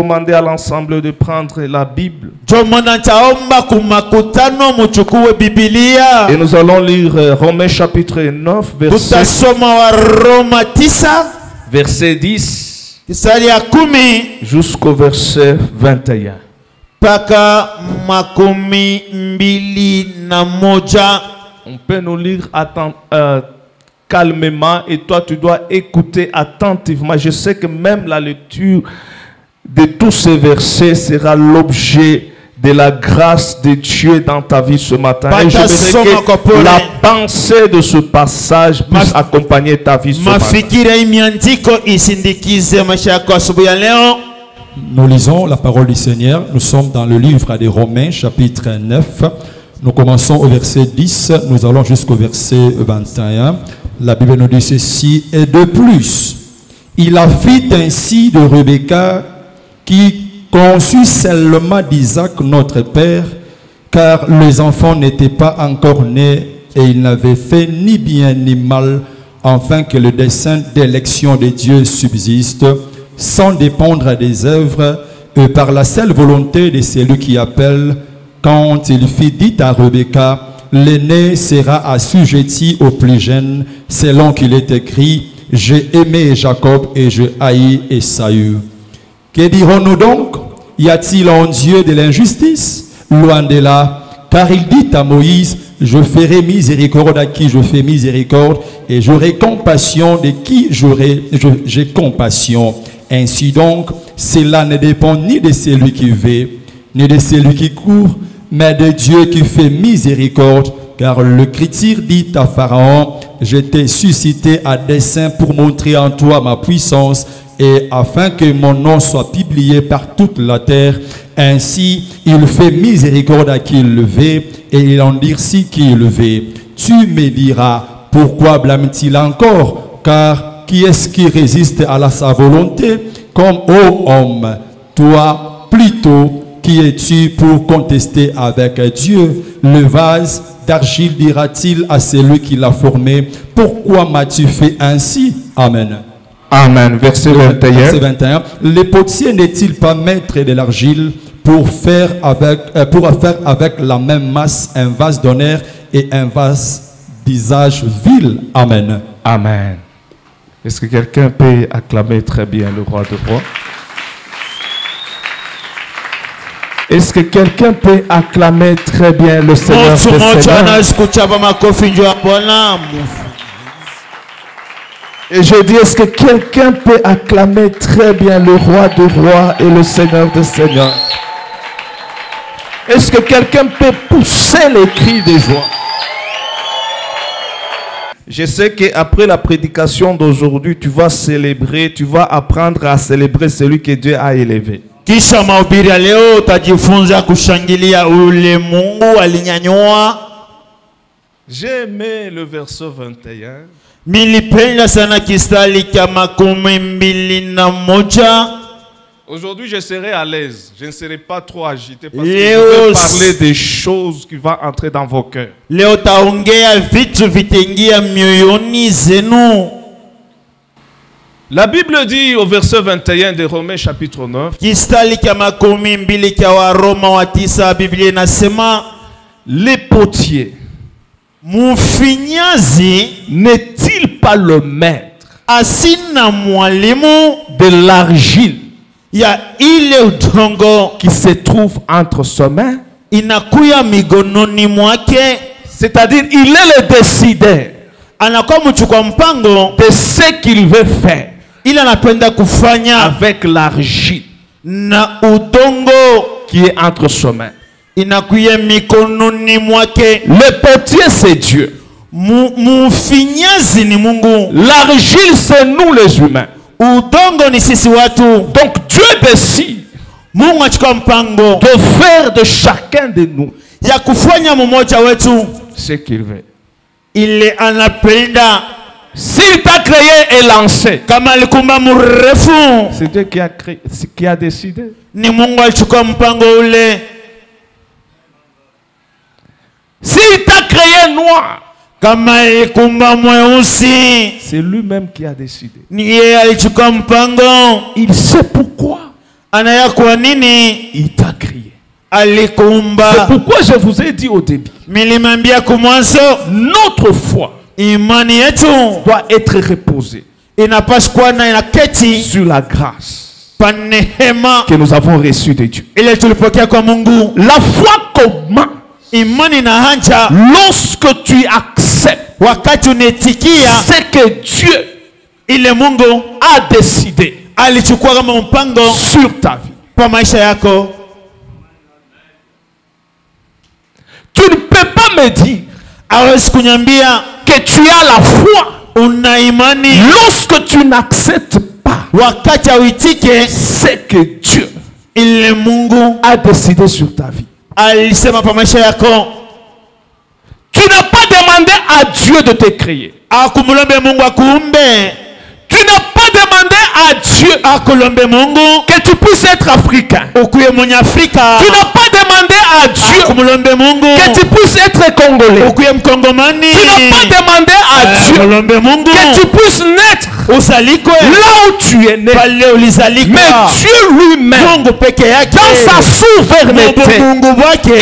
recommander à l'ensemble de prendre la Bible. Et nous allons lire Romains chapitre 9, verset 10 jusqu'au verset 21. On peut nous lire calmement et toi tu dois écouter attentivement. Je sais que même la lecture de tous ces versets sera l'objet de la grâce de Dieu dans ta vie ce matin. Et je voudrais que la pensée de ce passage puisse accompagner ta vie ce matin. Nous lisons la parole du Seigneur. Nous sommes dans le livre des Romains chapitre 9. Nous commençons au verset 10. Nous allons jusqu'au verset 21. La Bible nous dit ceci: et de plus, il a fait ainsi de Rebecca, qui conçut seulement d'Isaac notre père, car les enfants n'étaient pas encore nés, et il n'avait fait ni bien ni mal, afin que le dessein d'élection de Dieu subsiste, sans dépendre des œuvres, et par la seule volonté de celui qui appelle. Quand il fit dit à Rebecca: l'aîné sera assujetti au plus jeune, selon qu'il est écrit: j'ai aimé Jacob et je haïs Esaü. Que dirons-nous donc? Y a-t-il en Dieu de l'injustice? Loin de là, car il dit à Moïse: je ferai miséricorde à qui je fais miséricorde, et j'aurai compassion de qui j'ai compassion. Ainsi donc, cela ne dépend ni de celui qui veut, ni de celui qui court, mais de Dieu qui fait miséricorde. Car l'Écriture dit à Pharaon: je t'ai suscité à dessein pour montrer en toi ma puissance, et afin que mon nom soit publié par toute la terre. Ainsi, il fait miséricorde à qui il le veut, et il endurcit qui il le veut. Tu me diras: pourquoi blâme-t-il encore? Car qui est-ce qui résiste à sa volonté? Comme ô homme, toi plutôt, qui es-tu pour contester avec Dieu? Le vase d'argile dira-t-il à celui qui l'a formé: pourquoi m'as-tu fait ainsi? Amen. Amen. Verset 21. Verset 21. Le potier n'est-il pas maître de l'argile pour faire avec la même masse un vase d'honneur et un vase d'usage vil? Amen. Amen. Est-ce que quelqu'un peut acclamer très bien le roi de rois? Est-ce que quelqu'un peut acclamer très bien le Seigneur des Seigneurs? Et je dis, est-ce que quelqu'un peut acclamer très bien le roi des rois et le Seigneur des seigneurs? Est-ce que quelqu'un peut pousser les cris de joie? Je sais qu'après la prédication d'aujourd'hui, tu vas célébrer, tu vas apprendre à célébrer celui que Dieu a élevé. Kisha mahubiri ya leo utajifunza kushangilia ule Mungu alinyanyua. J'ai aimé le verset 21. Nilipenda sana kistali cha 21. Aujourd'hui, je serai à l'aise. Je ne serai pas trop agité parce que je vais parler des choses qui vont entrer dans vos cœurs. Leo taongea vitu vitengia mioyoni zenu. La Bible dit au verset 21 de Romains chapitre 9. Kistali cha 22 cha Waroma wa 9, Biblia inasema les potiers, mufinyazi n'est-il pas le maître asina mwalimu de l'argile ya ile udongo qui se trouve entre ses mains? Inakuya migononi mwake, c'est-à-dire il est le décideur anakuwa mchukua mpango de ce qu'il veut faire ila anapenda kufanya avec l'argile na udongo qui est entre ses mains. Inakuya mikononi mwake. Le potier c'est Dieu, mufinyazi ni Mungu, l'argile c'est nous les humains. Udongo ni sisi watu. Donc Dieu décide Mungu achukua mpango de faire de chacun de nous ya kufanya mmoja wetu ce qu'il veut. Ile anapenda. S'il t'a créé et lancé, kama alikumba mrefu, c'est Dieu qui a créé, qui a décidé. Ni Mungu alichukua mpango ule. S'il t'a créé noir, kama alikumba mweusi, c'est lui-même qui a décidé. Ni yeye alichukua mpango. Il sait pourquoi Anaya kwa nini? Il t'a créé. Alikuumba. C'est pourquoi je vous ai dit au début. Milimambia kumwanzo. Notre foi Imani yetu doit être reposée inapaswa na inaketi sur la grâce panehema que nous avons reçue de Dieu. ile tulipokea kwa Mungu. La foi commence Imani na hanja lorsque tu acceptes wakati unetikia ce que Dieu ile Mungu a décidé alichukua kama mpango sur ta vie. kwa maisha yako. Tu ne peux pas me dire Hawezi kunyambia que tu as la foi una imani lorsque tu n'acceptes pas wakati uitike ce que Dieu ile Mungu a décidé sur ta vie. alisema kwa maisha yako. Tu n'as pas demandé à Dieu de te créer. Akumulombe Mungu akuumbe. Tu n'as pas demandé à Dieu Akulombe Mungu que tu puisses être africain. ukuye mwenye Afrika. Tu n'as pas demandé à Dieu Akumulombe Mungu que tu puisses être congolais. ukuye mkongomani. Tu n'as pas demandé à Dieu Akulombe Mungu que tu puisses naître usalikwe là où tu es né. pale ulizalikwa. Mais Dieu lui-même, Mungu peke yake dans sa souveraineté, Mungu wake il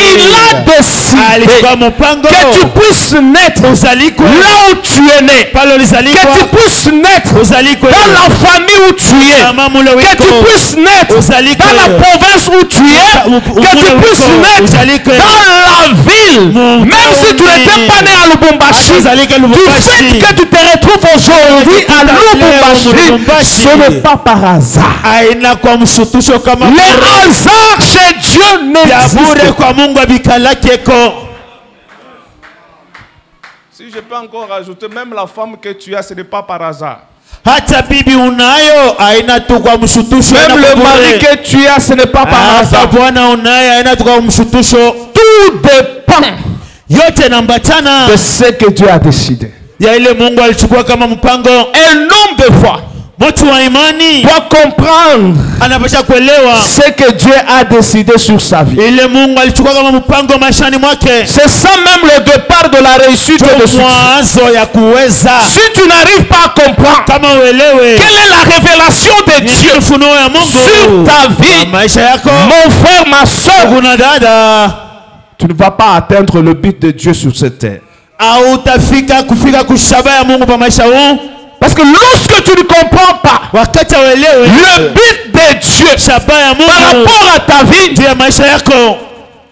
a décidé alichukua mpango que tu puisses naître usalikwe là où tu es né. pale Que ulizalikwa. tu puisses naître Usalikwe dans la famille où tu es. kama mule Que wiko. tu puisses naître Usalikwe dans la province où tu es. Que tu puisses naître Usalikwe dans la ville. Même si tu n'étais pas né à Lubumbashi. Usalikwe Du Lubumbashi. fait que tu te retrouves aujourd'hui à Lubumbashi, ce n'est pas par hasard. aina kwa mshutusho kama Les hasards chez Dieu ya bure n'existent pas. kwa Mungu abikalakeko. Si je peux encore rajouter, même la femme que tu as, ce n'est pas par hasard. Hata bibi unayo aina tu kwa mshutusho. Même le mari que tu as, ce n'est pas par hata hasard. bwana unayo aina tu kwa mshutusho. Tout dépend Yote nambatana de ce que Dieu a décidé. ya ile Mungu alichukua kama mpango. Un homme de foi Mtu wa imani doit comprendre anapasha kuelewa ce que Dieu a décidé sur sa vie. ile Mungu alichukua kama mpango maishani mwake. C'est ça même le départ de la réussite et de succès. Mwanzo ya kuweza. Si tu n'arrives pas à comprendre Kama uelewe quelle est la révélation de Dieu ufunuo ya Mungu sur ta vie, maisha yako, mon frère, ma soeur, kuna dada, tu ne vas pas atteindre le but de Dieu sur cette terre. hautafika kufika kushaba ya Mungu pa maisha huu. Parce que lorsque tu ne comprends pas Wakati uelewe le but de Dieu shaba ya par Mungu rapport à ta vie, ya maisha yako,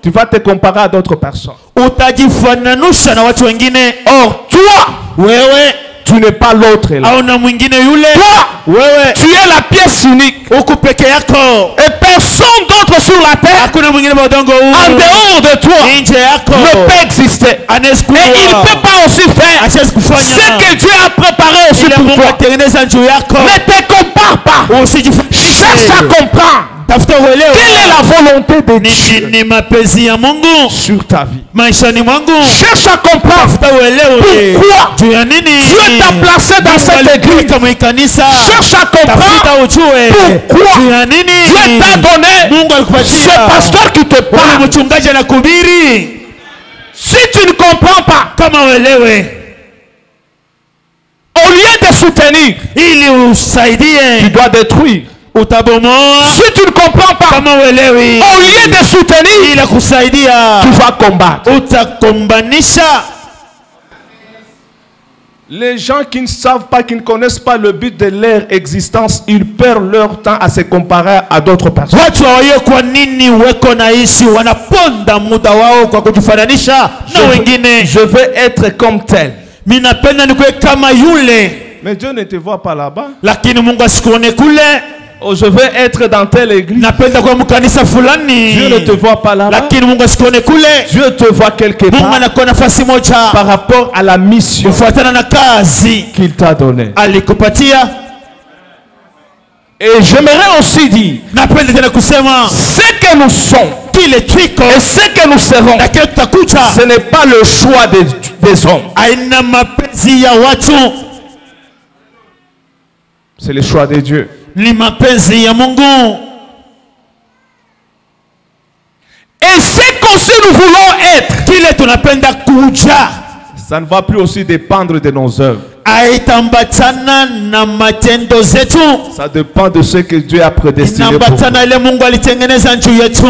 tu vas te comparer à d'autres personnes. utajifananusha na watu wengine. Or, toi, Wewe tu n'es pas l'autre là. hauna mwingine yule. Toi, Wewe tu es la pièce unique. uko peke yako, Et personne d'autre sur la terre, hakuna mwingine wa udongo en huu dehors de toi, nje yako ne peut exister. anaweza Et il ne kuwa peut pas aussi faire hasiwezi ce kufanya que Dieu a préparé aussi ile pour Mungu toi. atengeneza juu yako. Ne te compare pas. Cherche à Usijifanishe, comprendre tafuta quelle est uelewe la volonté de Dieu ni mapenzi ya Mungu sur ta vie. maishani mwangu. Cherche à comprendre Tafuta uelewe pourquoi juu ya nini Dieu t'a placé dans cette église. kama kanisa. Cherche à comprendre Tafuta ujue pourquoi juu ya nini Dieu t'a donné Mungu ce alikupatia pasteur qui te ule parle. mchungaji anakubiri. Si tu ne comprends pas, Kama uelewe, au lieu de soutenir, ili tu usaidie dois détruire. utabomoa. Si tu ne comprends pas, Kama uelewi, au lieu de soutenir, ila kusaidia tu vas combattre. utakombanisha. Les gens qui ne savent pas, qui ne connaissent pas le but de leur existence, ils perdent leur temps à se comparer à d'autres personnes. Watu hawajui kwa nini weko naishi, wanaponda muda wao kwa kujifananisha na wengine. Je veux être comme tel. Mimi napenda nikuwe kama yule, Mais Dieu ne te voit pas là-bas. lakini Mungu asikuone kule. Oh, je veux être dans telle église. Napenda kwa mkanisa fulani, Dieu ne te voit pas là-bas. lakini Mungu asikuone kule. Dieu te voit quelque Mungu part anakuwa nafasi moja par rapport à la mission kufuatana na kazi qu'il t'a donnée. alikupatia. Et j'aimerais aussi dire, Napenda tena kusema ce que nous sommes kile twiko et ce que nous serons, na kile tutakucha ce n'est pas le choix des hommes. aina mapenzi ya watu, C'est le choix de Dieu. ni mapenzi ya Mungu. Et ce qu'aussi nous voulons être, Kile tunapenda kuja ça ne va plus aussi dépendre de nos œuvres. aitambatana na matendo zetu. Ça dépend de ce que Dieu a prédestiné pour Inambatana ile Mungu alitengeneza juu yetu.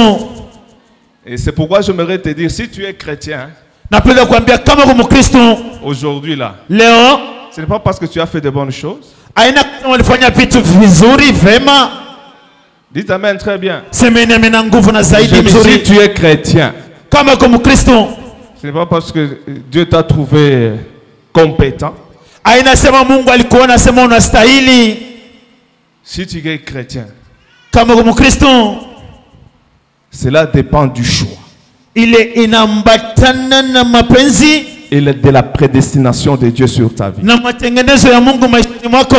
Et c'est pourquoi j'aimerais te dire, si tu es chrétien, Napenda kuambia kama kwa Mkristo aujourd'hui là, leo ce n'est pas parce que tu as fait de bonnes choses. aina kama ulifanya vitu vizuri vema. Dites amen très bien. Semeni amena nguvu na zaidi Si mzuri. tu es chrétien, Kama kwa Mkristo ce n'est pas parce que Dieu t'a trouvé compétent. aina sema Mungu alikuona sema unastahili. Si tu es chrétien, Kama kwa Mkristo cela dépend du choix ile inambatana na mapenzi et de la prédestination de Dieu sur ta vie. na matengenezo ya Mungu maishani mwako.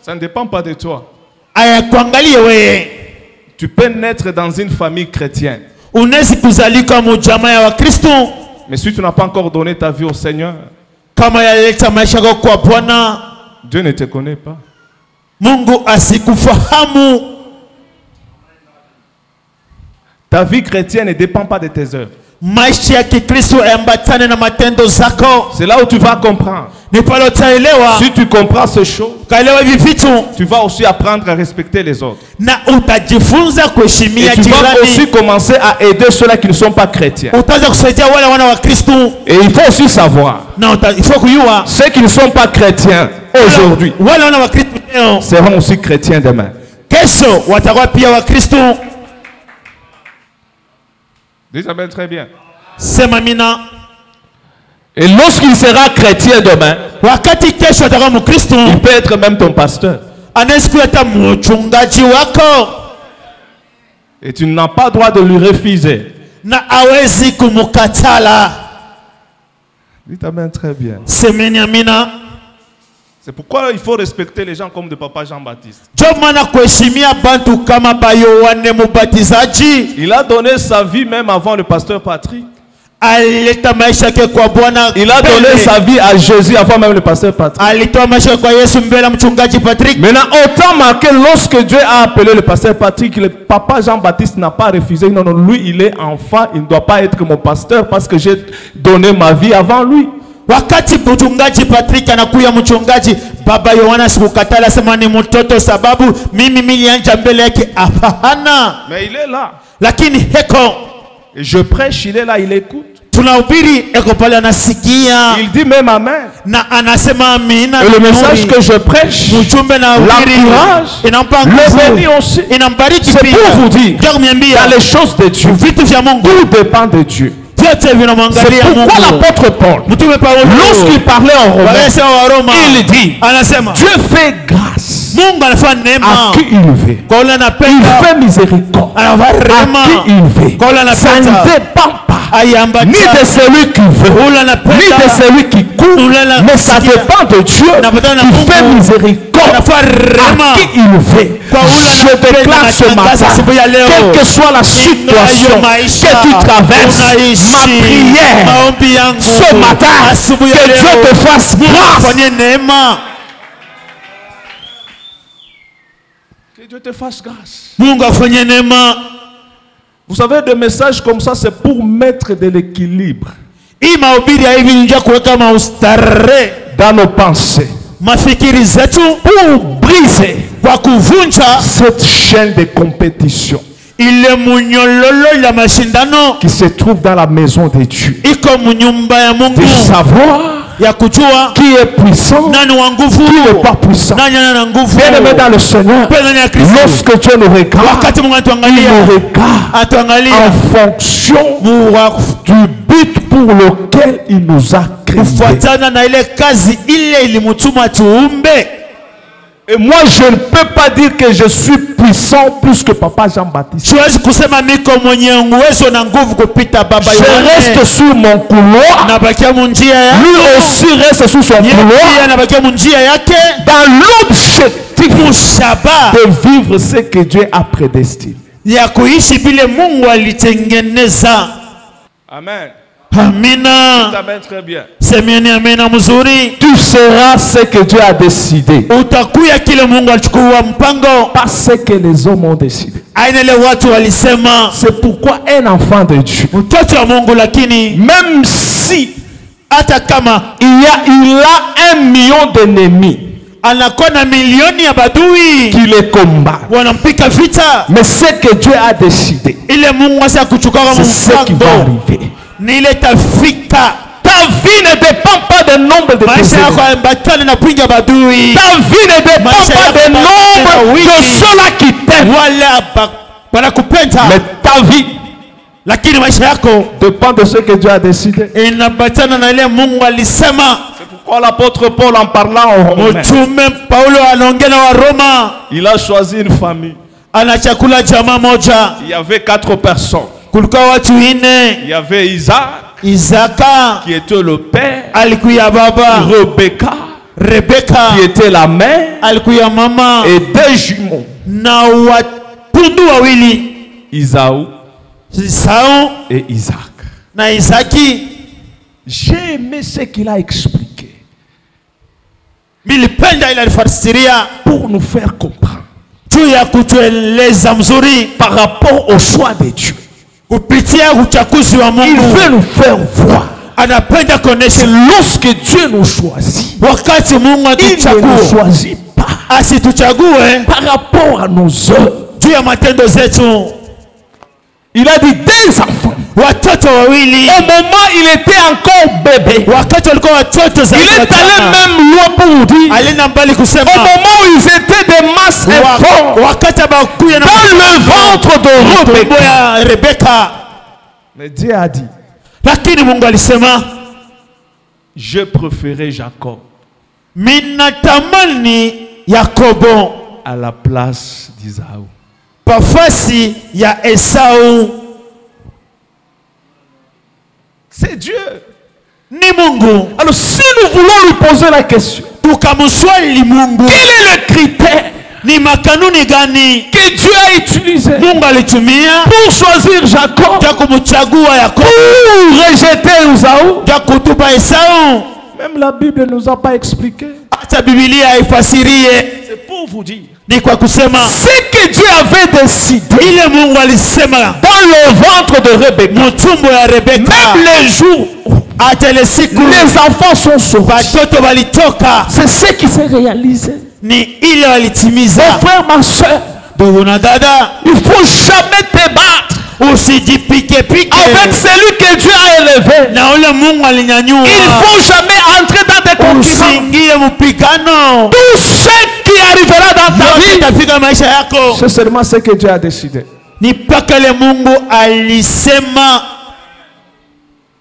Ça ne dépend pas de toi. Aya kuangalie wewe. Tu peux naître dans une famille chrétienne, Unaweza kuzalika mjamaa ya Wakristo mais si tu n'as pas encore donné ta vie au Seigneur, kama yaleta maisha yako kwa Bwana, Dieu ne te connaît pas. Mungu asikufahamu. Ta vie chrétienne ne dépend pas de tes œuvres. Maisha ya Kikristo yambatane na matendo zako. C'est là où tu vas comprendre. Ni pale utaelewa. Si tu comprends ces choses, Kaelewa hivi vitu tu vas aussi apprendre à respecter les autres. na utajifunza Et kuheshimia tu vas aussi jirani. commencer à aider ceux-là qui ne sont pas chrétiens. Utaanza kusaidia wale wana wa Kristo Et il faut aussi savoir, na il faut kujua ceux qui ne sont pas chrétiens aujourd'hui wale wana wa Kristo leo seront aussi chrétiens demain. kesho watakuwa pia wa Kristo. Dis amen très bien. Sema mina. Et lorsqu'il sera chrétien demain, Wakati kesho atakuwa Mkristo, il peut être même ton pasteur. anaweza kuwa hata mchungaji wako Et tu n'as pas droit de lui refuser. na hawezi kumkatala. Dis amen très bien. Semeni amina. C'est pourquoi il faut respecter les gens comme de Papa Jean-Baptiste. Ndio maana kuheshimia bantu kama Yohane Mubatizaji Il a donné sa vie même avant le pasteur Patrick. alileta maisha yake kwa Bwana. Il a donné sa vie à Jésus avant même le pasteur Patrick. Alitoa maisha yake kwa Yesu mbele ya mchungaji Patrick. Maintenant, autant marqué lorsque Dieu a appelé le pasteur Patrick, le papa Jean-Baptiste n'a pas refusé. Non, non, lui, il est enfant, il ne doit pas être mon pasteur parce que j'ai donné ma vie avant lui. Wakati mchungaji Patrick anakuya mchungaji baba Yohana sikukatala, sema ni mtoto sababu mimi nilianja mbele yake. Hapana, Mais il est là. lakini heko Et je prêche, il est là, il écoute. tunahubiri eko pale anasikia Il dit même amen. na anasema amina. Et le message que je prêche, Mjumbe na ubiri l'encourage, inampa le nguvu, bénit aussi. inambariki C'est pia. pour vous dire, Ndio kuniambia dans les choses de Dieu, vitu vya Mungu tout dépend de Dieu. vyote C'est vinamwangalia pourquoi Mungu. l'apôtre Paul, Mtume Paulo lorsqu'il parlait en Romain, wakasema wa Roma, il dit, anasema Dieu fait grâce Mungu anafanya à neema qui il veut. kwa yule Il anapenda, fait miséricorde anafanya à rehema qui il veut. kwa yule Ça ne anapenda, dépend pas ni de aiambatia celui qui veut, ule ni de anapenda, celui qui court, mais ça dépend de Dieu qui fait miséricorde anafanya rehema à qui il veut. Je déclare ce matin, quelle que soit la situation que tu traverses, ma prière ce matin, que Dieu te fasse grâce. afanye neema, Que Dieu te fasse grâce. Mungu afanye neema. Vous savez, des messages comme ça, c'est pour mettre de l'équilibre Hii mahubiri ya hivi nje kuweka maustare dans nos pensées, mafikiri zetu, pour briser kwa kuvunja cette chaîne de compétition ile munyololo ya mashindano qui se trouve dans la maison de Dieu. iko munyumba ya Mungu, De savoir ya kujua qui est puissant, nani wa nguvu, qui n'est pas puissant. nani ana nguvu. Bien-aimé dans le Seigneur, Penda ndani ya Kristo, lorsque Dieu nous regarde, wakati Mungu il atuangalia, nous regarde atuangalia en fonction du but pour lequel il nous a créés. kufuatana na ile kazi ile ilimutuma tuumbe. Et moi, je ne peux pas dire que je suis puissant plus que Papa Jean-Baptiste. Siwezi kusema niko mwenye uwezo na nguvu kupita baba Je Yohane. reste sur mon couloir. Nabakia munjia yake. Lui aussi reste sur son Yeye couloir. pia anabakia munjia yake. Dans l'objectif Mushaba de vivre ce que Dieu a prédestiné. ya kuishi vile Mungu alitengeneza. Amen. Amina. Amen, très bien. Semieni amina mzuri. Tu seras ce que Dieu a décidé. Utakuya kile Mungu alichukua mpango. Pas ce que les hommes ont décidé. Aina ile watu walisema C'est pourquoi un enfant de Dieu, mtoto wa Mungu, lakini même si hata kama il a 1 million d'ennemis anakuwa na milioni ya badui qui les combattent. wanampika vita, Mais ce que Dieu a décidé, ile Mungu asa kuchukua c'est ce qui va mpango arriver. ni ile tafika. Ta vie ne dépend pas du nombre de tes Maisha yako ennemis. hayaambatani na pinga badui, Ta vie ne dépend pas du nombre de ceux-là qui t'aiment. wala wanakupenda, Mais ta vie lakini maisha yako dépend de ce que Dieu a décidé. inaambatana na ile Mungu alisema. C'est pourquoi l'apôtre Paul, en parlant aux Romains, Mtume Paulo anaongea na Waroma, il a choisi une famille. anachakula jamaa moja, Il y avait 4 personnes. kulikuwa watu ine. Il y avait Isaac, Isaka qui était le père, alikuya baba, Rebecca, Rebeka qui était la mère, alikuya mama, et 2 jumeaux, na watundu wawili, Isaou Esau et Isaac. na Isaki. J'ai aimé ce qu'il a expliqué Nilipenda ile alifasiria pour nous faire comprendre juu ya kutueleza mzuri par rapport au choix de Dieu. kupitia uchaguzi wa Il Mungu. veut nous faire voir Anapenda que kuonesha lorsque Dieu nous choisit, wakati Mungu il ne nous atuchagua, choisit pas asituchague par rapport à nos œuvres. juu ya matendo zetu. Il a dit 2 enfants. Watoto wawili Au moment il était encore bébé, wakati walikuwa watoto za il est allé même loin pour dire, alina mbali kusema au moment où ils étaient des masses informes wakati abakuya na dans le ventre de tumbo Rebecca. ya Rebeka, Mais Dieu a dit, lakini Mungu alisema je préférais Jacob minatamani Yakobo à la place d'Isaou. pafasi ya Esau. C'est Dieu. Ni Mungu. Alors si nous voulons lui poser la question, Tukamswali Mungu, quel est le critère ni makanuni gani que Dieu a utilisé Mungu alitumia pour choisir Jacob, ya kumchagua Yakobo, pour rejeter Isaou? ya kutupa Esau? Même la Bible ne nous a pas expliqué. Hata Biblia haifasirie, C'est pour vous dire. ni kwa kusema Ce que Dieu avait décidé ile Mungu alisema dans le ventre de Rebecca, mtumbo ya Rebeka. même les jours où Hata ile siku les enfants sont sauvés, watoto walitoka, c'est ce qui s'est réalisé. ni ile walitimiza. Mon frère, ma soeur, Ndugu na dada, il ne faut jamais te battre usijipike pike avec celui que Dieu a élevé. na ule Mungu alinyanyua. Il ne faut jamais entrer dans des concurrences. Usiingie mpigano. Tout ce qui arrivera dans ta Yote vie, itafika maisha yako c'est seulement ce que Dieu a décidé. ni mpaka ile Mungu alisema.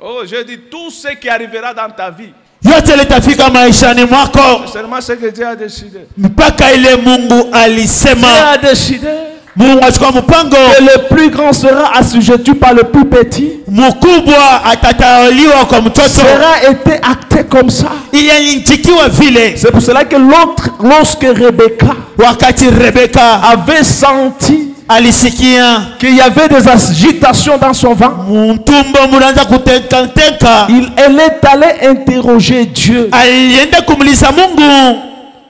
Oh, je dis tout ce qui arrivera dans ta vie, Yote litafika maishani mwako c'est seulement ce que Dieu a décidé. mpaka ile Mungu Dieu alisema. a décidé Mungu achukua mpango, que le plus grand sera assujetti par le plus petit. mkubwa atatawaliwa kwa mtoto. Sera été acté comme ça. Iliantikiwa vile C'est pour cela que lorsque Rebecca wakati Rebeka avait senti alisikia qu'il y avait des agitations dans son ventre, mtumbo munaanza kutekateka, elle est allée interroger Dieu alienda kumuliza Mungu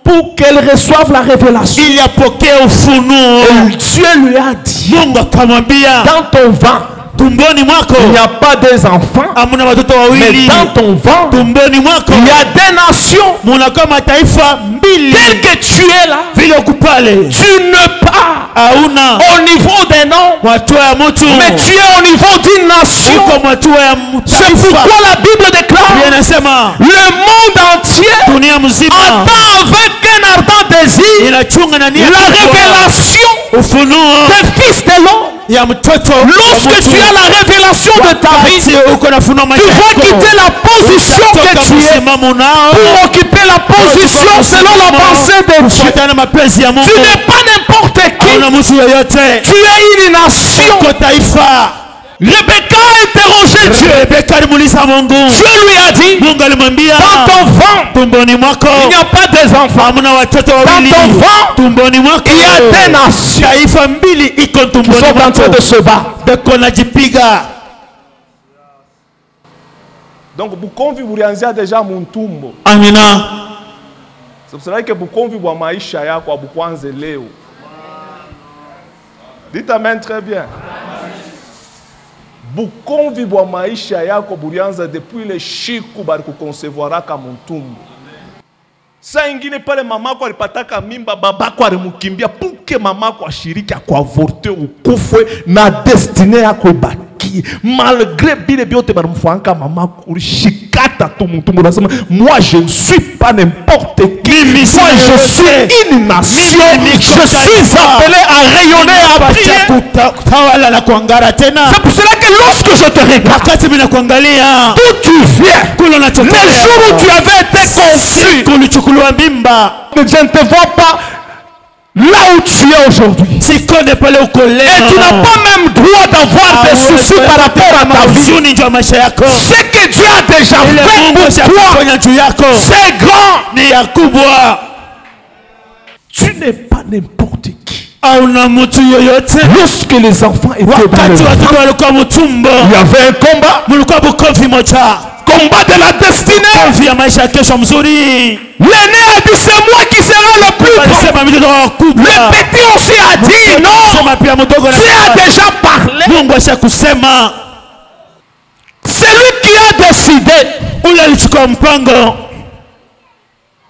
pour qu'elle reçoive la révélation. ili apokee ufunuo. Et Dieu lui a dit, Mungu akamwambia, dans ton ventre, tumboni mwako il n'y a pas des enfants, amuna watoto mais wawili, dans ton ventre, tumboni mwako il y a des nations. munakuwa mataifa mbili. Tel que tu es là, Vile uko pale tu ne pars hauna au niveau des noms, hatua ya mtu, mais tu es au niveau d'une nation. uko hatua ya C'est pourquoi mtaifa. la Bible déclare, Biblia inasema le monde entier dunia mzima attend avec un ardent désir inachunga na nia la kubwa révélation ufunuo des fils de l'homme. ya mtoto wa Lorsque mtu. tu as la révélation de ta vie, Wakati uko na funuo tu maisha vas yako, quitter la position que utatoka tu es msimamo unao pour occuper la position selon la pensée de Dieu. kufuatana na mapenzi ya Mungu. Tu n'es pas n'importe qui. Hauna mtu yoyote, Tu es une nation. uko taifa. Rebecca a interrogé Dieu. Rebeka alimuuliza Mungu, Dieu lui a dit, Mungu alimwambia dans ton ventre, tumboni mwako il n'y a pas des enfants. hamna watoto Dans wawili, ton ventre, tumboni mwako il y a des nations taifa mbili iko qui tumboni sont en train mwako, de se battre. beko najipiga. Donc, Bukomvi bulianzia deja muntumbo. Amina. C'est pour cela que Bukomvi bwa maisha yako abukwanze leo. Dites amen très bien. bukomvi bwa maisha yako bulianza depuis le shiku bali kukonsevoiraka mtumbu. Saa ingine pale mamako alipataka mimba, babako alimukimbia puke mamako ashiriki kwa avorte ukufwe na destine yako ibaki. Malgré bile biote balimfuanka mamako ulishikata tu mtumbu unasema moi je ne suis pas n'importe qui. Moi je suis une nation. Je suis appelé à rayonner, à briller. C'est pour cela que lorsque je te regarde, d'où tu viens, les jours où tu avais été conçu, je ne te vois pas là où tu es aujourd'hui. Et tu n'as pas même droit d'avoir des soucis par rapport à ta vie. Ce que Dieu a déjà fait pour toi, c'est grand. Tu n'es pas n'importe qui. Lorsque les enfants étaient dans le ventre, il y avait un combat. Combat de la destinée. L'aîné a dit c'est moi qui serai le plus grand. Le petit aussi a dit non. Dieu a déjà parlé. C'est lui qui a décidé.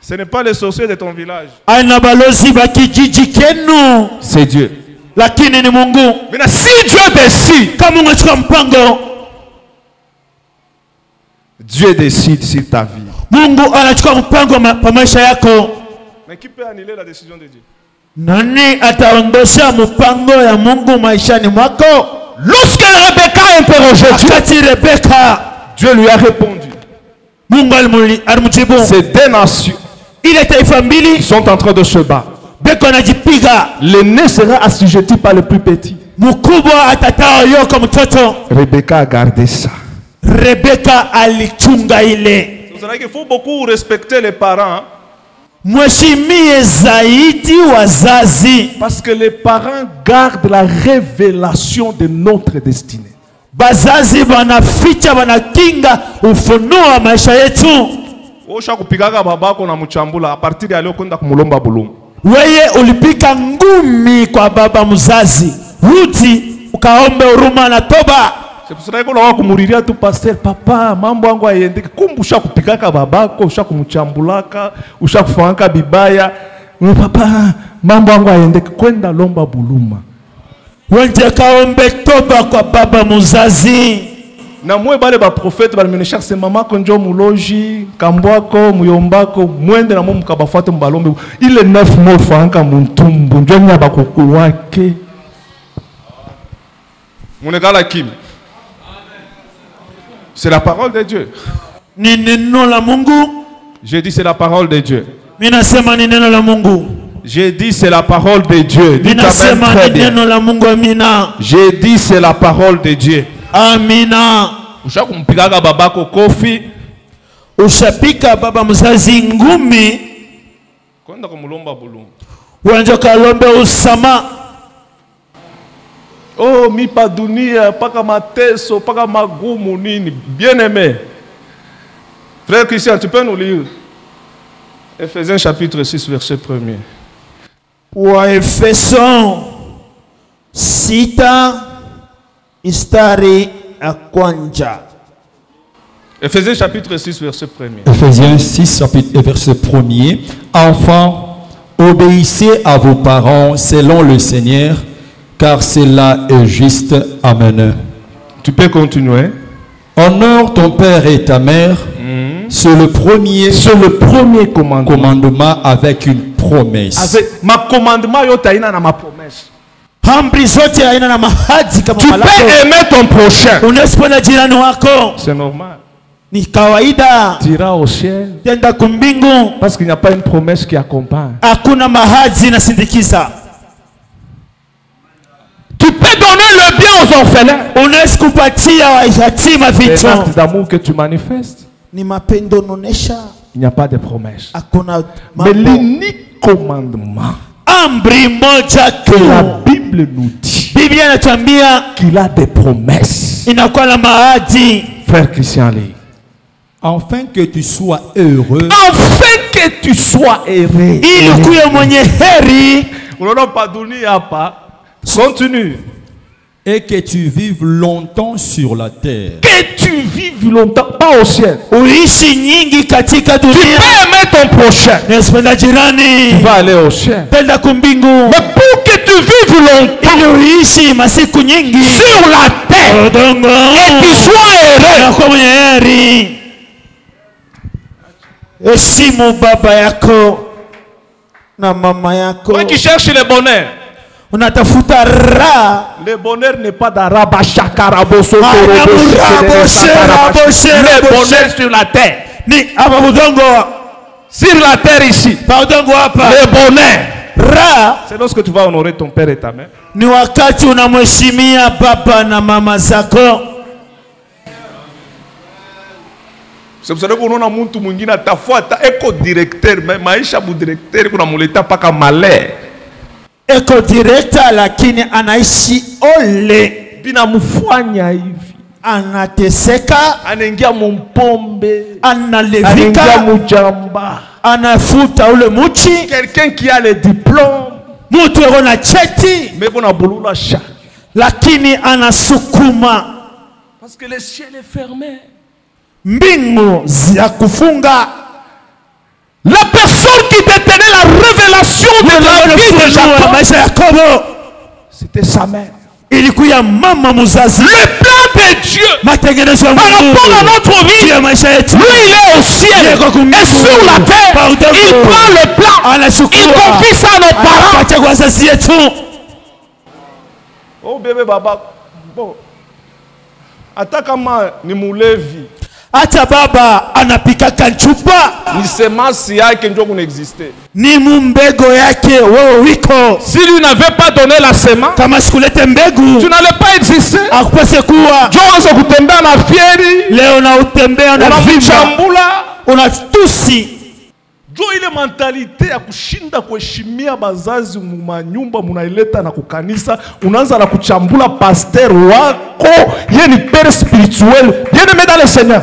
Ce n'est pas les sorciers de ton village. C'est Dieu. Maintenant si Dieu décide, Dieu décide sur ta vie. Mais qui peut annuler la décision de Dieu? Lorsque Rebecca a interrogé Dieu, Dieu lui a répondu. C'est des nations qui sont en train de se battre. L'aîné sera assujetti par le plus petit. Rebecca a gardé ça. Rebecca alichunga ile. C'est vrai qu'il faut beaucoup respecter les parents. Mheshimie zaidi wazazi. Parce que les parents gardent la révélation de notre destinée. Bazazi banaficha banakinga ufunuo wa maisha yetu. Osha kupigaga babako na mchambula a partir ya leo kwenda kumulomba bulungu. Weye ulipika ngumi kwa baba mzazi. Rudi ukaombe huruma na toba. C'est pour cela que l'on va kumuriria tu pasteur papa mambo yangu aiendeke kumbu usha kupikaka babako usha kumchambulaka usha kufanyaka bibaya papa mambo yangu aiendeke kwenda lomba buluma. Wende kaombe toba kwa baba mzazi. Na mwe bale ba prophète bale menesha se mama konjo muloji kambwako muyombako mwende na mwe mkabafuate mbalombe ile 9 mois fanyaka mtumbu njo nya bakoko wake. Munekala kim. C'est la parole de Dieu. J'ai dit c'est la parole de Dieu. J'ai dit c'est la parole de Dieu. J'ai dit c'est la parole de Dieu. Amina. Ushakumpigaga babako kofi. Ushapika baba mzazi ngumi. Kwenda kumulomba bulungu. Wanja kalombe usama. Oh, mi pa dunia, paka mateso, paka magumu nini. Bien aimé. Frère Christian, tu peux nous lire Ephésiens chapitre 6, verset 1er. Wa Efeso 6 istari akwanja. Ephésiens chapitre 6, verset 1er. Ephésiens 6, chapitre verset 1er. Enfants, obéissez à vos parents selon le Seigneur, car cela est juste. Amen. Tu peux continuer. Honore ton père et ta mère. C'est le premier commandement avec une promesse. Avec ma commandement yotaina na ma promesse. Tu peux aimer ton prochain. C'est normal. Ni kawaida. Tu iras au ciel. Tenda kumbingu. Parce qu'il n'y a pas une promesse qui accompagne. Hakuna mahadi na sindikiza. Tu peux donner le bien aux orphelins. Unaweza kupatia yatima vitu. C'est l'acte d'amour que tu manifestes. Ni mapendo nonesha. Il n'y a pas de promesse. Hakuna mais l'unique commandement amri moja que la Bible nous dit, Biblia inatuambia qu'il a des promesses. Inakuwa na mahadi. Frère Christian Lee. Afin que tu sois heureux. Afin que tu sois heureux. Ili kuwe mwenye heri. Unaona pa dunia hapa. Continue. et que tu vives longtemps sur la terre. Que tu vives longtemps, pas au ciel. Uishi nyingi katika Tu peux dunia. aimer ton prochain. Nespenda Tu jirani. vas aller au ciel. Penda kumbingu. Mais pour que tu vives longtemps Ili uishi masiku nyingi. sur la terre Udongo. et tu sois heureux, Unakuwa mwenye heri. Heshimu baba yako na mama yako. toi qui cherches le bonheur, Unatafuta raha. le bonheur n'est pas d'Araba, Chakarabo, Soto, Ah, Robo, Rabo, Rabo, Rabo, le Rabo, bonheur sur la terre. Ni hapa udongo. Sur la terre ici, Pa udongo hapa. le bonheur, Raha c'est lorsque tu vas honorer ton père et ta mère. ni wakati unamheshimia baba na mama zako. C'est pour ça qu'on a mtu mwingine atafuata eko directeur, mais maisha bu directeur kuna muleta paka malheur. Eko director lakini anaishi ole. Bina mufanya hivi. Anateseka, Anaingia mumpombe, anaingia analevika, mujamba. anafuta ule muchi. Quelqu'un qui a le diplôme, Mtu eko na cheti mais qu'on a bulula cha. lakini anasukuma Parce que le ciel est fermé. mbingu za kufunga. La personne qui détenait la révélation de la vie de Jacob, Maisha ya Yakobo c'était sa mère. ilikuwa mama muzazi. Le plan de Dieu Matengenezo ya par Mungu rapport à notre vie, juu ya maisha yetu. lui il est au ciel et sur la terre. Il prend le plan, il confie ça à nos parents. Anapatia kwa wazazi yetu. Oh bébé baba, bon, hata kama ni mulevi, Hata baba anapika chupa ni semence yake ndio kunaexiste. ni mumbego yake wewe wiko. Si lui n'avait pas donné la semence, Kama sikulete mbegu tu n'allais pas exister. akupase kuwa Ndio anza kutembea na fieri, leo na utembea na vimba unamchambula. unatusi. Ndio ile mentalite ya kushinda kuheshimia bazazi mumanyumba munaileta na kukanisa, unaanza na kuchambula pasteur wako, yeye ni père spirituel. Bien-aimé dans le Seigneur,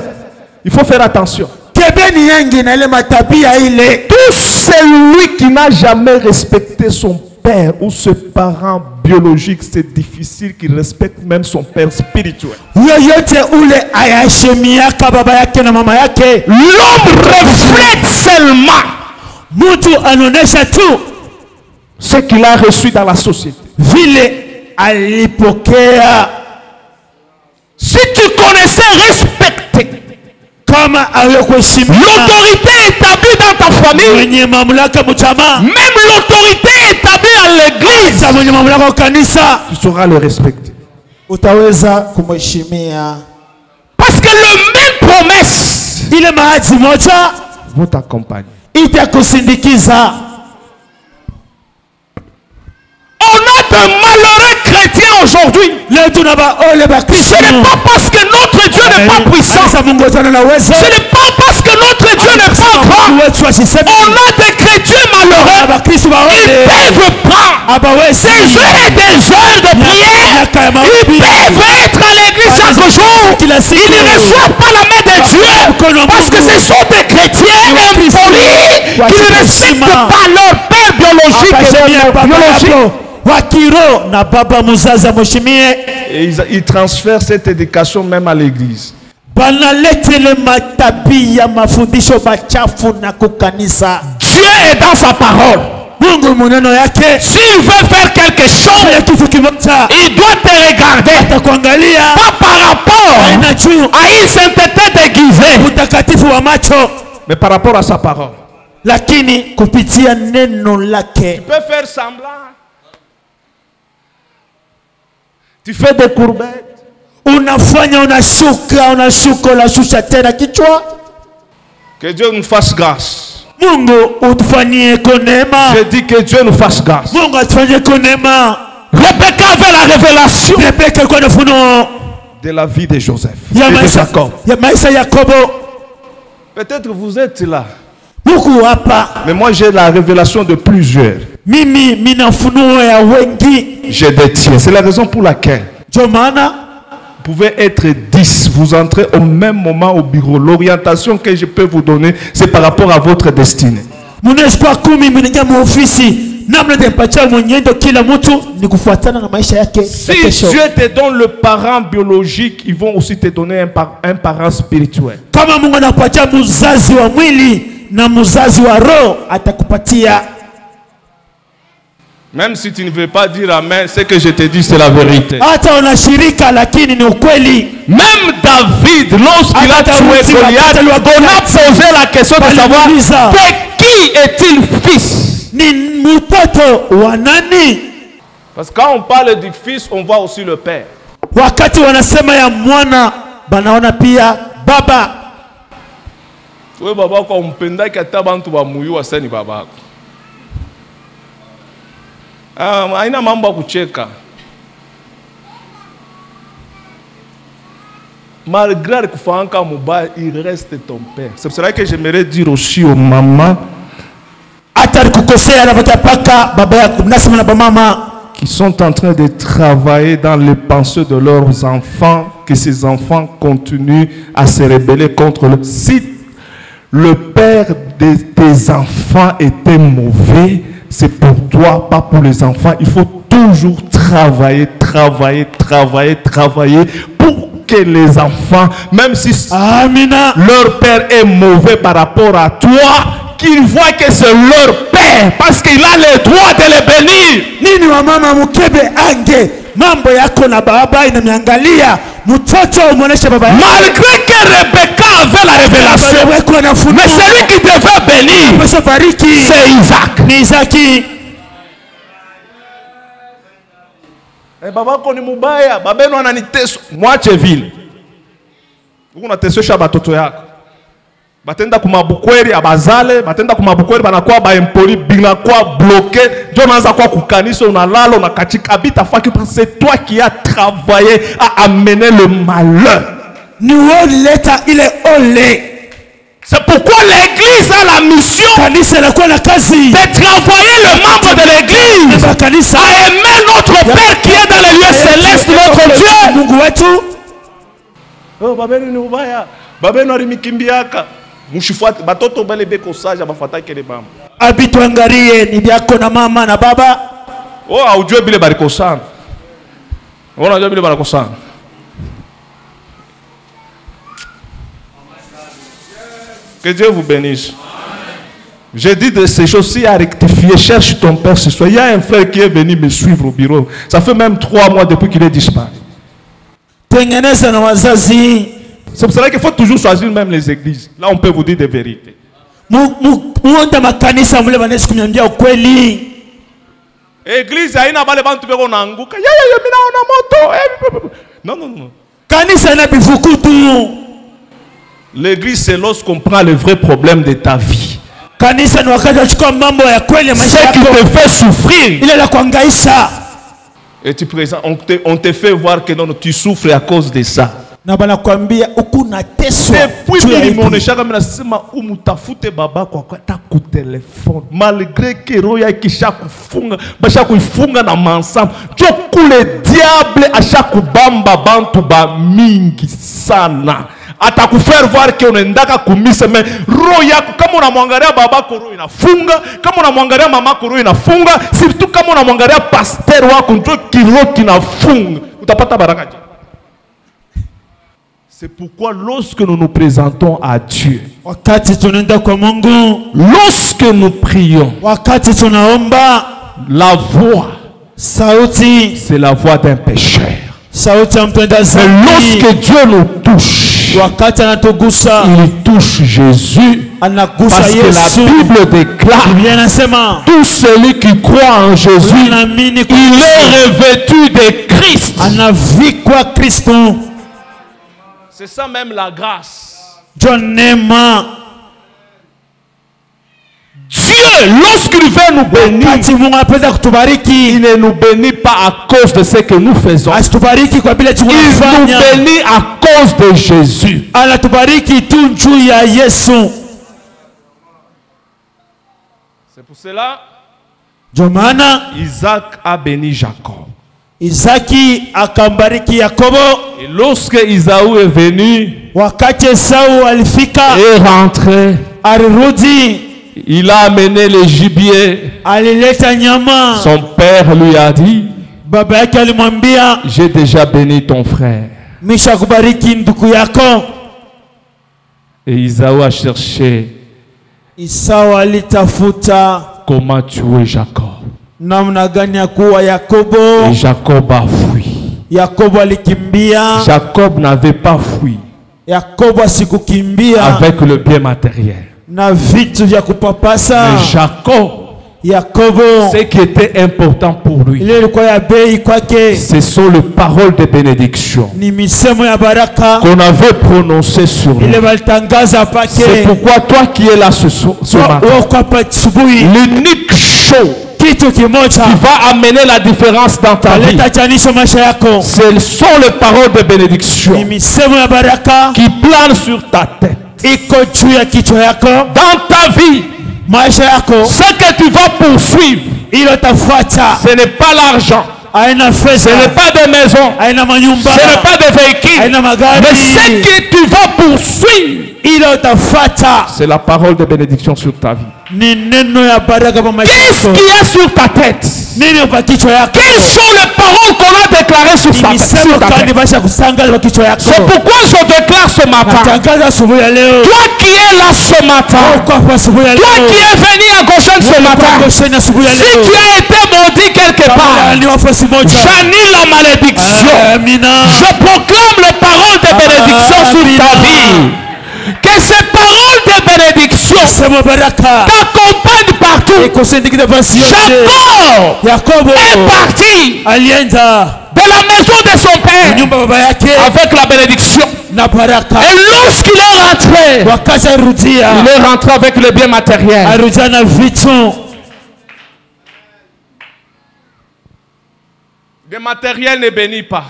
il faut faire attention. Kebeni yengi na ile matabia ile. Tout celui qui n'a jamais respecté son père ou ses parents biologiques, c'est difficile qu'il respecte même son père spirituel. Yoyote ule ayaheshimiaka baba yake na mama yake. L'homme reflète seulement Mtu anaonesha tu ce qu'il a reçu dans la société. vile alipokea. Si tu connaissais respecter Kama awekuheshimia l'autorité établie dans ta famille, mwenye mamlaka mchama, même l'autorité établie à l'église, hata mwenye mamlaka wa kanisa, tu sauras le respecter. utaweza kumheshimia. Parce que le même promesse Ile mahadi moja va t'accompagner. itakusindikiza. On a de malheureux chrétiens aujourd'hui. Leo tuna baole ba Ce Kristo. n'est pas parce que notre Dieu n'est pas puissant. Sasa Mungu wetu ana uwezo. Ce n'est pas parce que notre Dieu n'est pas grand. Mungu wetu asiseme. On a des chrétiens malheureux. Ba Kristo Ils baole. peuvent pas Abawezi. des heures et des heures de prière. Ils peuvent être à l'église chaque jour. Ils ne reçoivent pas la main de Dieu. Parce que ce sont des chrétiens impolis qui ne respectent pas leur père biologique et leur mère biologique. Wakiro na baba muzazi amheshimie. Et ils transfèrent cette éducation même à l'église. Banaletele matabia mafundisho machafu na kukanisa. Dieu est dans sa parole. Mungu muneno yake. S'il veut faire quelque chose, il doit te regarder. Atakuangalia Pas par rapport à à une sainteté déguisée, utakatifu wa macho, mais par rapport à sa parole. lakini kupitia neno lake. Tu peux faire semblant. Tu fais des courbettes. Unafanya unashusha tena kichwa. Que Dieu nous fasse grâce. Mungu utufanyie konema. Je dis que Dieu nous fasse grâce. Mungu atufanyie konema. Rebecca avait la révélation Rebeka kwa funo de la vie de Joseph ya et de maisha Jacob. ya maisha ya Yakobo. Peut-être vous êtes là, Huku hapa mais moi j'ai la révélation de plusieurs. mimi mina funuo ya wengi. Je détiens. C'est la raison pour laquelle Ndio maana vous pouvez être 10, vous entrez au même moment au bureau. L'orientation que je peux vous donner, c'est par rapport à votre destinée. munashpa 10 mnaingia muofisi namna nitampatia mwenendo kila mtu ni kufuatana na maisha yake. Si Dieu te donne le parent biologique, ils vont aussi te donner un parent spirituel. Kama Mungu anakupatia mzazi wa mwili na mzazi wa roho, atakupatia. Même si tu ne veux pas dire amen, ce que je te dis c'est la vérité. Hata unashirika lakini ni ukweli. Même David, lorsqu'il a tué Goliath, on a posé la question de savoir de qui est-il fils? Ni mtoto wa nani? Parce que quand on parle du fils, on voit aussi le père. Wakati wanasema ya mwana, banaona pia baba. Wewe baba kwa umpenda kata bantu ba muyu waseni babako. Haina mambo ya kucheka. Malgré kufanka mubaya, il reste ton père. C'est pour cela que j'aimerais dire aussi aux mamans qui sont en train de travailler dans les pensées de leurs enfants, que ces enfants continuent à se rebeller contre le... Si le père de tes enfants était mauvais, c'est pour toi, pas pour les enfants. Il faut toujours travailler pour que les enfants, même si Amina, leur père est mauvais par rapport à toi, qu'ils voient que c'est leur père, parce qu'il a le droit de les bénir. Nini wa mama mukebe ange mambo yako na baba inamiangalia mtoto umuoneshe baba yako. Malgré que Rebecca avait la révélation, mais celui qui devait bénir, c'est Isaac. Ni Isaki. Baba ko ni mubaya, baba yenu ananiteso. Mwache vile. Uko unatesesha batoto yako. Batenda kumabukweri abazale, batenda kumabukweri banakuwa baempoli, binakuwa bloqué, ndio unaanza kwa kukanisa, unalala, unakatika bita faki, parce que c'est toi qui as travaillé à amener le malheur. Ni wewe leta ile ole. C'est pourquoi l'église a la mission de travailler le membre de l'église à aimer notre Père qui est dans les lieux célestes, notre Dieu. Oh, babenu ni ubaya. Babenu arimikimbiaka. Mushifuate batoto bale beko saja bafatake le mama. Abituangalie ni byako na mama na baba. Oh, aujue bile bariko sana. Ona unajua bile bariko sana. Que Dieu vous bénisse. J'ai dit de ces choses-ci à rectifier. Cherche ton père ce soir. Il y a un frère qui est venu me suivre au bureau. Ça fait même 3 mois depuis qu'il est disparu. C'est pour cela qu'il faut toujours choisir même les églises. Là, on peut vous dire des vérités. Église, haina bale bantu beko naanguka. Non, non, non. L'église, c'est lorsqu'on prend le vrai problème de ta vie. Ce qui te fait souffrir. Et tu présentes, on te fait voir que non, tu souffres à cause de ça. Depuis baba kwa téléphone malgré que roya kisha kufunga basha kuifunga na mansam le diable asha kubamba bantu ba mingi sana atakufaire voir que unaendaka kumisa mais roho yako kama unamwangalia babako roho inafunga, kama unamwangalia mamako roho inafunga, surtout kama unamwangalia pasteur wako ndio kiroho kinafunga, utapata baraka. C'est pourquoi lorsque nous nous présentons à Dieu, lorsque nous prions, la voix, c'est la voix d'un pécheur. Mais lorsque Dieu nous touche, il touche Jésus, parce que la Bible déclare tout celui qui croit en Jésus, il est revêtu de Christ. C'est ça même la grâce. Dieu, lorsqu'il veut nous bénir, il ne nous bénit pas à cause de ce que nous faisons. Il nous bénit à cause de Jésus. C'est pour cela Isaac a béni Jacob. Isaki akambariki Yakobo. Et lorsque Isaou est venu, wakati Esau alifika, et rentré, alirudi, Il a amené le gibier. alileta nyama. Son père lui a dit, Baba yake alimwambia, j'ai déjà béni ton frère. misha kubariki ndugu yako. Et Isaou a cherché Esau alitafuta comment tuer Jacob. namna gani ya kuwa Yakobo. Et Jacob a fui. Yakobo alikimbia. Jacob n'avait pas fui Yakobo asikukimbia avec le bien matériel. na vitu vya kupapasa. Mais Jacob, Yakobo ce qui était important pour lui, ile ilikuwa ya bei kwake ce sont les paroles de bénédiction ni misemo ya baraka qu'on avait prononcées sur lui. ile walitangaza C'est pake. pourquoi toi qui es là ce matin, Wako hapa asubuhi, l'unique chose kitu kimoja qui va amener la différence dans ta vie, aleta chanisho maisha yako ce sont les paroles de bénédiction ni misemo ya baraka qui planent sur ta tête. iko juu ya kichwa yako. Dans ta vie, Maisha yako ce que tu vas poursuivre, ilo tafuata ce n'est pas l'argent, aina ce fedha, n'est pas des maisons, aina manyumba, ce n'est pas des véhicules, aina mais magari, ce que tu vas poursuivre, ilo tafuata c'est la parole de bénédiction sur ta vie. ni neno ya baraka kwa maisha Qu'est-ce yako. qui est sur ta tête? Nini kwa kichwa yako? Quelles sont les paroles qu'on a déclarées sur ta Misemo tête? kani basha kusangaza kwa kichwa yako. C'est pourquoi je déclare ce matin, Natangaza asubuhi ya leo. toi qui es là ce matin, Kwa hapa asubuhi ya toi leo. qui es venu à Goshen ce matin, Gosheni asubuhi ya si leo. tu as été maudit quelque part, Ni wafasi moja. j'annule la malédiction. Amina. Je proclame les paroles de bénédiction sur ta vie. Que ces paroles de bénédiction Sema baraka. t'accompagnent partout. Ikusindikize basi yote. Jacob Yakobo est parti alienda de la maison de son père nyumba baba yake avec la bénédiction. na baraka. Et lorsqu'il est rentré, Wakati arudia, il est rentré avec le bien matériel. arudia na vitu. Le matériel ne bénit pas.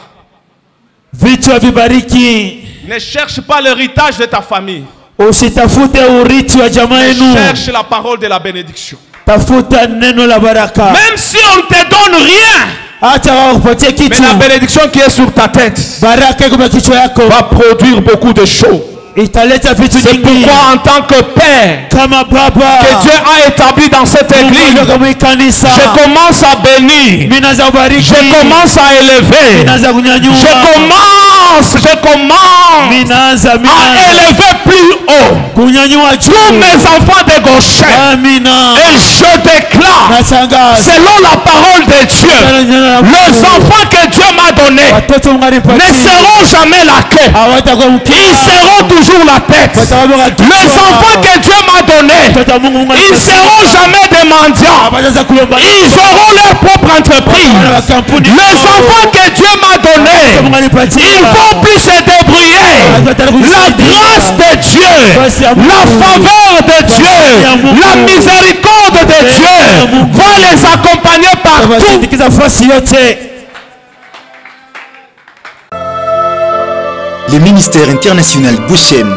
Vitu havibariki. Ne cherche pas l'héritage de ta famille. Usitafute urithi wa jamaa yenu. Cherche la parole de la bénédiction. Tafuta neno la baraka. Même si on ne te donne rien, Hata wakupatie mais kitu, la bénédiction qui est sur ta tête baraka iko kwa kichwa yako va produire beaucoup de choses. italeta vitu C'est nyingi. pourquoi en tant que père Kama baba que Dieu a établi dans cette église, kama kanisa, je commence à bénir, mimi naanza kubariki, je commence à élever, naanza kunyanyua, je commence mimi naanza à élever plus haut kunyanyua tous juu. mes enfants de Goshen. Amina. Et je déclare, Natangaza selon la parole de Dieu, les enfants que Dieu m'a donnés watoto ne mngaripatia seront jamais la queue. hawatakuwa mkia, Ils seront toujours la tête. watakuwa Les enfants que Dieu m'a donnés, watoto wa Mungu ils mngaripatia seront jamais des mendiants. hawataanza kulomba. Ils auront leur propre entreprise. Les enfants que Dieu m'a donnés, ils vont plus se débrouiller. La grâce de Dieu, la faveur de Dieu, la miséricorde de Dieu va les accompagner partout. Wasindikiza fasi yote. Le ministère international Goshen